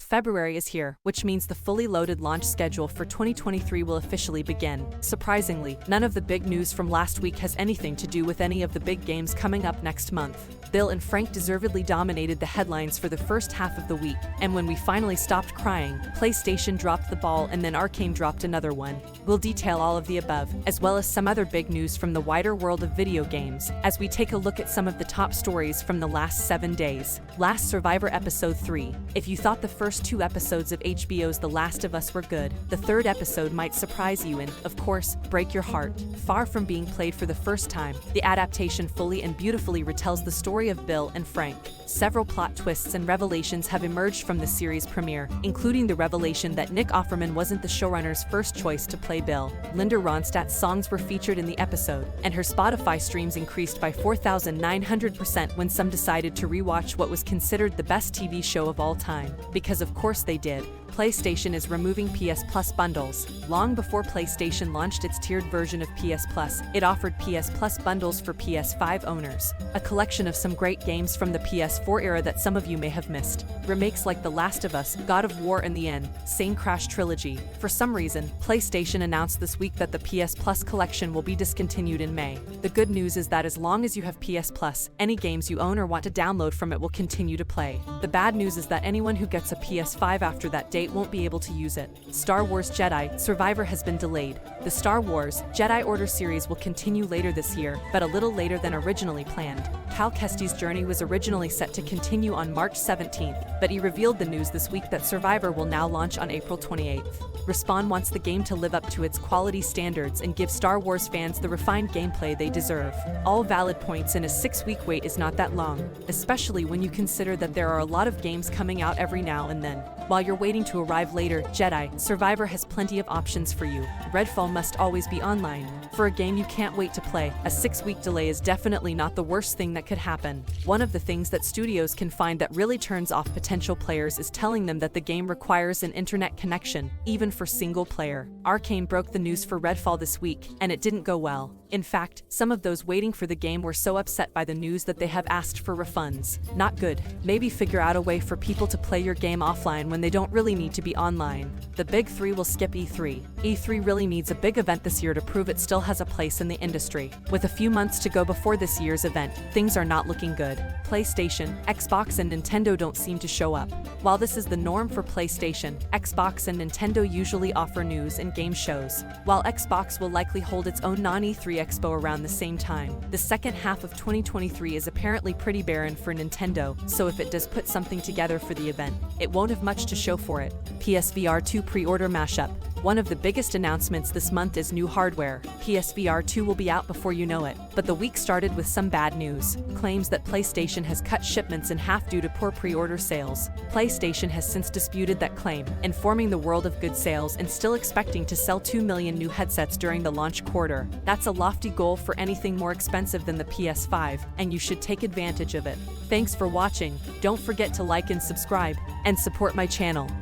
February is here, which means the fully loaded launch schedule for 2023 will officially begin. Surprisingly, none of the big news from last week has anything to do with any of the big games coming up next month. Bill and Frank deservedly dominated the headlines for the first half of the week, and when we finally stopped crying, PlayStation dropped the ball and then Arcane dropped another one. We'll detail all of the above, as well as some other big news from the wider world of video games, as we take a look at some of the top stories from the last 7 days. Last Survivor Episode 3. If you thought the first 2 episodes of HBO's The Last of Us were good, the 3rd episode might surprise you and, of course, break your heart. Far from being played for the first time, the adaptation fully and beautifully retells the story of Bill and Frank. Several plot twists and revelations have emerged from the series premiere, including the revelation that Nick Offerman wasn't the showrunner's first choice to play Bill. Linda Ronstadt's songs were featured in the episode, and her Spotify streams increased by 4,900% when some decided to rewatch what was considered the best TV show of all time. Because of course they did. PlayStation is removing PS Plus bundles. Long before PlayStation launched its tiered version of PS Plus, it offered PS Plus bundles for PS5 owners, a collection of some great games from the PS4 era that some of you may have missed. Remakes like The Last of Us, God of War and the Insane Crash trilogy. For some reason, PlayStation announced this week that the PS Plus collection will be discontinued in May. The good news is that as long as you have PS Plus, any games you own or want to download from it will continue to play. The bad news is that anyone who gets a PS5 after that date won't be able to use it. Star Wars Jedi Survivor has been delayed. The Star Wars Jedi Order series will continue later this year, but a little later than originally planned. Cal Kestis's journey was originally set to continue on March 17th, but he revealed the news this week that Survivor will now launch on April 28th. Respawn wants the game to live up to its quality standards and give Star Wars fans the refined gameplay they deserve. All valid points, and a 6-week wait is not that long, especially when you consider that there are a lot of games coming out every now and then. While you're waiting to arrive later, Jedi Survivor has plenty of options for you. Redfall must always be online. For a game you can't wait to play, a 6-week delay is definitely not the worst thing that could happen. One of the things that studios can find that really turns off potential players is telling them that the game requires an internet connection, even for single player. Arcane broke the news for Redfall this week, and it didn't go well. In fact, some of those waiting for the game were so upset by the news that they have asked for refunds. Not good. Maybe figure out a way for people to play your game offline when they don't really need to be online. The Big 3 will skip E3. E3 really needs a big event this year to prove it still has a place in the industry. With a few months to go before this year's event, things are not looking good. PlayStation, Xbox and Nintendo don't seem to show up. While this is the norm for PlayStation, Xbox and Nintendo usually offer news and game shows. While Xbox will likely hold its own non-E3 Expo around the same time, the second half of 2023 is apparently pretty barren for Nintendo, so if it does put something together for the event, it won't have much to show for it. PSVR 2 pre-order mashup. One of the biggest announcements this month is new hardware. PSVR 2 will be out before you know it, but the week started with some bad news. Claims that PlayStation has cut shipments in half due to poor pre-order sales. PlayStation has since disputed that claim, informing the world of good sales and still expecting to sell 2 million new headsets during the launch quarter. That's a lofty goal for anything more expensive than the PS5, and you should take advantage of it. Thanks for watching. Don't forget to like and subscribe, and support my channel.